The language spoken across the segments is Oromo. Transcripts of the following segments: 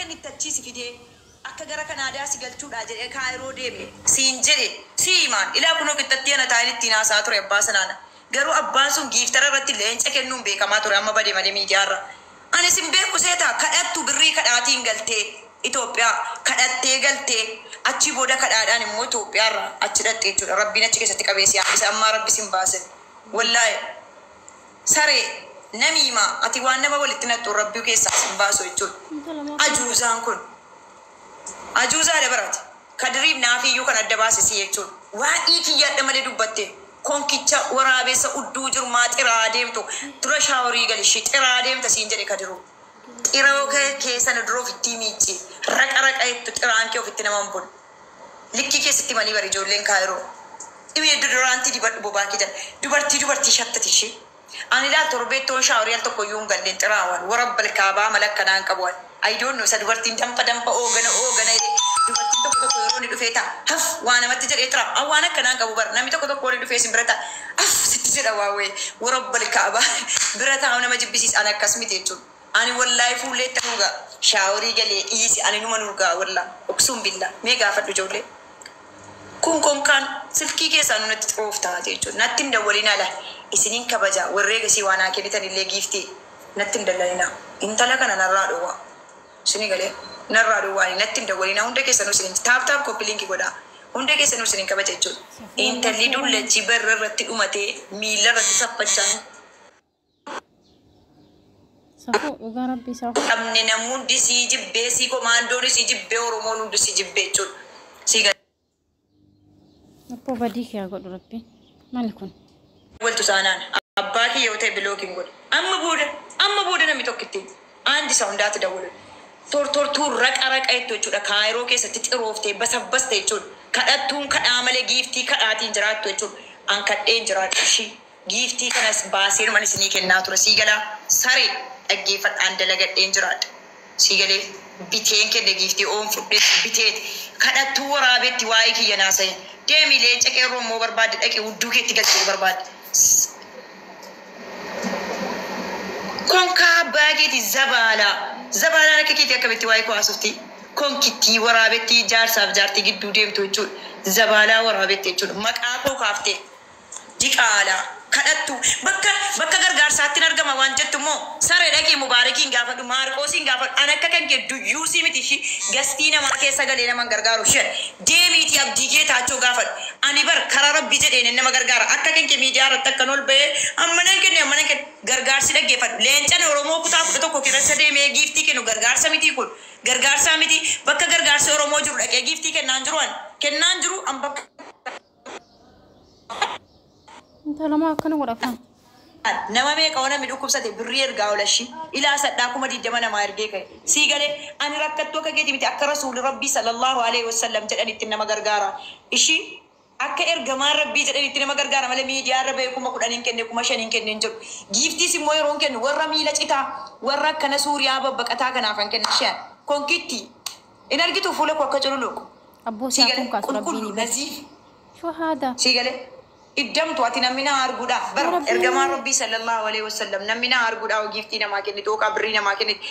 akka inni tachiisi fidee akka gara Kanaadaa si galchuudha jedhee Kaayiroo deeme siin jedhe siimaan ilaa kunoo qixxatti ana taa'in ittiin haasaa ture abbaa sanaana garuu abbaan sun giiftara irratti leenca kennuun beekamaa ture amma badee malee miidiyaarra ani sin beeku seetaa kadhattu birrii kadhaatiin galtee Itoophiyaa kadhattee galtee achi booda kadhaadhaan immoo Itoophiyaarra achi dhattee jechuudha rabbiin achi keessatti qabeessi isa ammaa rabbi sin baase wallaahi saree namiima ati waan nama walitti nattu rabbii keessaa sin baasu jechuudha ajuuzaan kun ajuuzaa dabarati kadiriif naafiyyuu kan adda baasisi jechuudha waa'ii kiyyaadha malee dubbatte konkicha waraabessa udduu jirmaa xiraa deemtu dura shaaworii galishii xiraa deemta siin jedhe kadiru xiroo keessana duroo ofitti miichi raqa jettu xiraan kee ofitti naman bun likki keessatti manii bari ijoolleen Kaayiroo dhibee duraantii dibadhu bobaa kijan dubartii shattati ishee ani laa torbeettoon shaaworii al tokko yuun galleen xiraawan warabbal kaabaa malakkanaan qabuwan ayidoonno isa dubartiin dampa oogana dubartiin tokko yeroo ni dhufee ta'a haf waan namatti jedhee xira awwaan akkanaan qabu bara namni tokko ni dhufee sin bira ta'a haf sitti jedha waawee warabbal kaabaa bira taa'u nama jibbisiis an akkas miti jechuudha ani wallaahi fuullee ta'uugaa shaaworii galee dhiisi ani numa nurgaa wallaa oksuun billaa mee gaafadhu ijoollee kun konkaan silkii keessaa nunatti xooftaa jechuudha natti hin dawwaliin ala isiniin kabaja warree gasii waan haa kennitan illee giiftii natti hin dallalina intala kana narraa dhowwaa isinii galee narraa dhowwaa natti hin dawwalina hunda keessanuu isiniin taap koppiliinki godhaa hunda keessanuu isiniin kabaja jechuudha intalli dullachii barra irratti dhumatee miila irratti saffachaan qabne namuundi sii jibbee sii komaandoon sii jibbee oromoon hundi sii jibbee jechuudha sii galee. Appo badii kee godhu rabbi maali kun? Waltu saanaan abbaa kee yoo ta'e bilookiin godhu amma booda namni tokkitti aandi isa hundaatti dawwalu tortortuu raqa jechuudha Kaayiroo keessatti xirooftee basabbaste jechuudha kadhattuun kadhaa malee giiftii kadhaatiin jiraattu jechuudha an kadheen jiraattu ishii giiftii kanas baasee man isinii kennaa ture sii galaa saree dhaggeeffadhaan dalagadheen jiraadha sii galee biteen kenne giiftii oon fudhee biteeti kadhattuu waraabeetti waa'ee kiyya naasa'e deemi leenca qeerroo immoo barbaadde dhaqee hudduu keetti galchuu barbaadde. Konkaa baageeti zabaalaa akka keetii akkamitti waa'ee kuwaasufti konkittii waraabeetti jaarsaaf jaartii gidduu deemtu jechuudha zabaalaa waraabeetti jechuudha maqaa koo kaaftee diqaalaa kadhattu bakka gargaarsaatti argama waan jettu immoo saree dhaqee mubaarakiin gaafadhu maarqoosiin gaafadhu an akka kan kee duyyuusii miti ishii gastii namaa keessa galee naman gargaaru shan deemiitii abdii kee taachoo gaafadhu ani bar karaa rabbii jedheen nama gargaara akka kan kee miidiyaa irratti akkan ol ba'ee ammanan kenne gargaarsi dhaggeeffadhu leencan oromoo kutaa 11 keessa deemee giiftii kennu gargaarsa miti kun gargaarsaa miti bakka gargaarsi oromoo jiru dhaqee giiftii kennaan jiru an bakka Talama akkana godhafan. Nama meeqa wana midhukkubsate birrii ergaa olashi ilaa saddaa kuma diddama namaa ergee ka'e sii galee ani rakkattuu akka keeti miti akka rasuuli rabbii sallallahu alaihi wasallam jedhanitti nama gargaara ishii akka ergamaan rabbii jedhanitti nama gargaara malee miidiyaa irra ba'ee 10 kenne 5 kenne hin jiru giiftiis immoo yeroo kennu warra miila citaa warra akkana suuriyaa babbaqataa kanaaf kan kenna shan konkitti in argitu fuula koo akka cululuqu Abboo saakuun kaasu rabbiin naziif shahada sii galee iddamtu ati namina arguudha bar ergamaa rabbii sallallahu alaihi wasallam namina arguudha giiftii namaa kennitu ooqa birrii namaa kennitu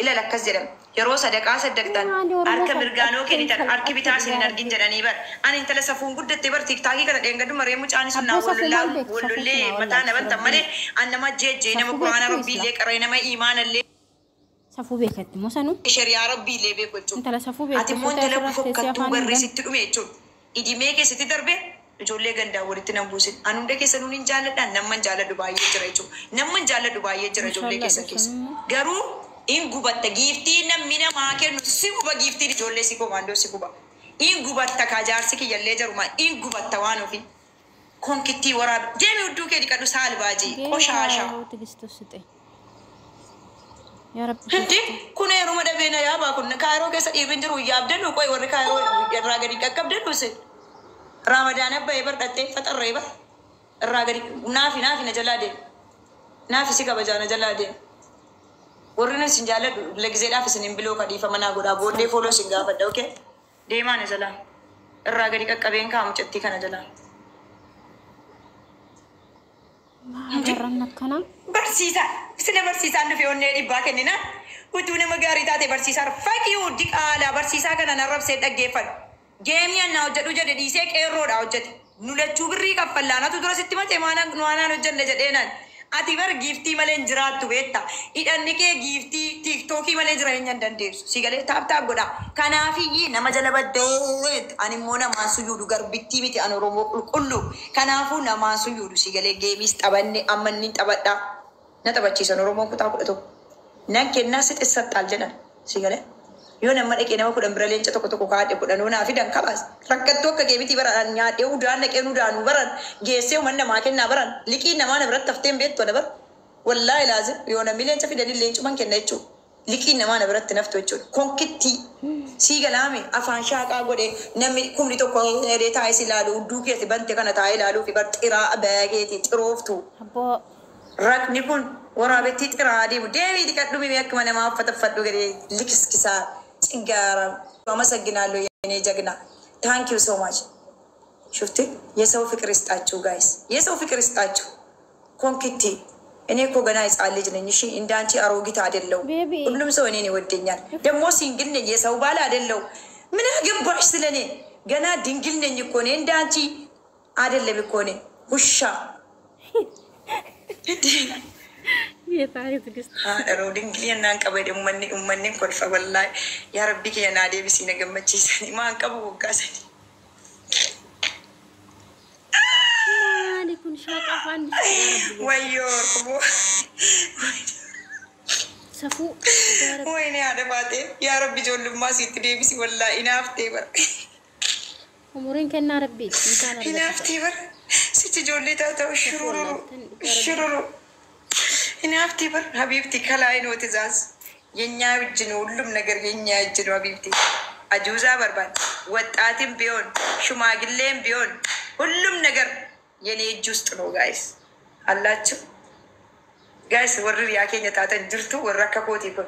ila lakkas jedham yeroo sadaqaa saddaqtan harka mirgaanoo kennitan harki bitaa isin argin jedhanii bar ani intala safuun guddatte bar tiktaakii kana dheengadu maree mucaani sunnaa wallullee mataa nabantan malee an nama jeejjee nama quraana rabbiillee qaree nama iimaanallee safuu beekatti moo sanu shariyaa rabbiillee beeku jechuudha intala safuu beekatti ati immoo intala fokkattuu barri sitti dhume jechuudha idimee keessatti darbe ijoollee gandaa walitti nan buusin an hunda keessa nuun hin jaalladhaan namman jaalladhu baay'ee jira jechuudha namman jaalladhu baay'ee jira ijoollee keessan keessa garuu in gubatta giiftii namni namaa kennu si guba giiftiin ijoollee si komaandoo si guba in gubatta kaajaarsi kiyyallee jaruma in gubatta waan ofii konkittii waraabe deemi hudduu kee dhiqadhu saalbaajii qoshaashaa hindi kun heeruma dhabeena yaabaa kun Kaayiroo keessa dhiirri jiru yaabdannu qoy warri Kaayiroo irraa gadi qaqqabdannu sin Ramadaan abbaa bardhattee faxarree bar irraa gadi naafi na jalaa deemu naafi si kabajaa na jalaa deemu warri na sin jaalladhu legzeedhaaf isin hin biloo kadhiifa manaa godhaa booddee fooloo sin gaafadha okay deemaa na jalaa irraa gadi qaqqabeen kaamu cattii kana jalaa Maharran akkana barsiisaan dhufee onnee dhibbaa kennina Utuuna magaarii taate barsiisaa fakkii diqaalaa barsiisaa kana narrabsee dhaggeeffadhu. Geemii annaa hojjedhu jedhe dhiisee qeerroodha hojjete. Nulachuu birrii kaffallaanatu dura sitti matee maanaan hojjenne jedheenaan. Ati bar giiftii malee hin jiraattu beetta. Hidhanni kee giiftii tiiktookii malee jireenya hin dandeessu. Sigalee taaptaap godha. Kanaafiyyi nama jala baddeet. Ani immoo namaan suyyuudhu garbittii miti an Oromoo qulqullu. Kanaafuu namaan suyyuudhu sigalee geemiis taphanne amma inni taphadha. Na taphachiisan Oromoon kutaa 11. Nan kennaa sixissattaa jedhan sigalee. Yoo nama dhaqee nama 10 bira leenca tokko kaadhe 10 naa fidan kabaas. Rakkattuu akka geemitii baran nyaadhee udaan dhaqee udaanuu baran geessee uuman namaa kennaa baran liqii namaa na biratti hafteen beektu dabar. Wallaahi laazim yoo namni leenca fidanii leencuman kenna jechuudha. Liqii namaa na biratti naftu jechuudha. Konkittii siigalaame afaan shaaqaa godhee namni kumni tokko dheedee taa'ee si ilaalu udduu keessa bante kana taa'ee ilaaluu fi bar xiraa baageetii xirooftu. Rakni kun waraabetti xiraa adeemu deebii dhiqadhu mimii akkuma namaa uffata gadee likiskisaa. Cingara, mama saginalo yene jagna. Thank you so much. Shufti, yesaw fikir istachu guys. Yesaw fikir istachu. Konkiti. Ene ko gana is alej ne nishi indanchi arogita adello. Hullum so ene ne weddኛል. ደሞ ሲንግል ነኝ የሰው ባል አይደለው። ምን አገባሽ ስለኔ? ገና ድንግል ነኝ እኮ ነኝ እንዳንቺ አይደለም እኮ ነኝ። ውሻ የታሪክ ግስት ሮዲንግ ሊና አንቀበ ደሞመን ኮልፈ ወላሂ ያ ረቢ ከና ደብሲ ነገመቺሰኒ ማንቀበ ወጋሰኒ ማሊኩን ሻቃፋን ወዮ ርቦ ሰፉ ወይኔ አደባቴ ያ ረቢ ጆልማ ሲት ደብሲ ወላሂ ኢናፍቴ በር ኡሙሪን ከና ረቢ ኢናፍቴ በር ሲት ጆሌታ ተው ሽሩሩ ኢናፍቲ በር ሀቢብቲ ከላይ ነው ትእዛዝ የኛ እጅ ነው ሁሉም ነገር የኛ እጅ ነው ሀቢብቲ አጁዛ በርባን ወጣትም ቢሆን ሽማግሌም ቢሆን ሁሉም ነገር የኔ እጅ ውስጥ ነው ጋይስ አላችሁ ጋይስ ወርር ያከኘ ታተን ጅርቱ ወረከኮት ይቆ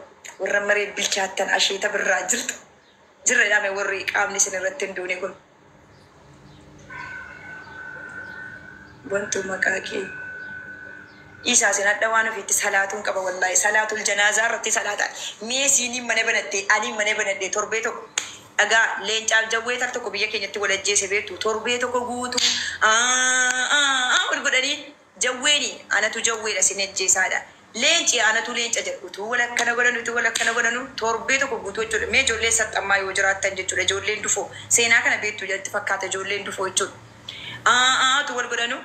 ወረመሬ ቢልቻተን አሽይተ ብራ ጅርቱ ጅረዳሜ ወሪ ቃምኒ ስንረት እንደሆነ ይቆ ወንቱ መቃቂ Isa sinadawanu fiti salatun qaba wallahi salatul janaza irratti salata meesini mane banate ani mane banate torbe tokko aga leencaaf jawwee tar tokko biyya keenyatti walajjeese beektu torbe tokko guutu wal godhanii jawweeni anatu jawweedha sinejjeesaadha leenci anatu leenca jedhutu walakkana godhanu torbe tokko guutu jechuudha mee ijoollee saxxammaa yoo jiraattan jechuudha ijoolleen dufoo seenaa kana beektu jedhatti fakkaata ijoolleen dufoo jechuudha tu wal godhanu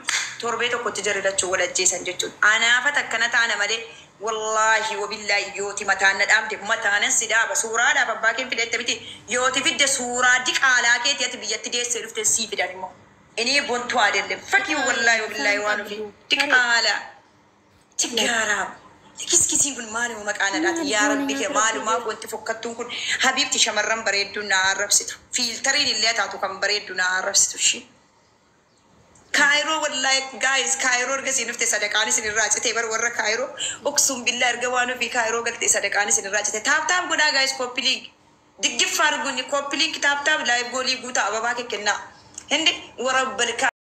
torbe tokko tijarilachuu walajjeesan jechuudha. Anaafat akkana taana malee wallaahi wabillahi yooti mataan dhaamte mataanan sidaaba suuraadhaaf abbaa keen fidette miti yooti fidde suuraa diqaalaa keetii ati biyyatti deessee dhufte sii fidan immoo. Inni bontuu adeemne fakkii wallaahi wabillahi waan ofi diqaalaa tigaaraa. Kiskisiin kun maaluma maqaan adhaati yaa rabbi kee maalumaaf wanti fokkattuun kun habiibti shamarran bareedduu na arrabsitu fiiltariin illee taatu kan bareedduu na arrabsitu shi. Cairo wallahi guys Cairo ergasii nufte sadaqaanis in raacite bar warra Cairo uksum billah erga waanu fi Cairo galte sadaqaanis in raacite taap godha guys copy link diggiffaar gunni copy link taap live goolii guuta ababaa kenna hindi warabbal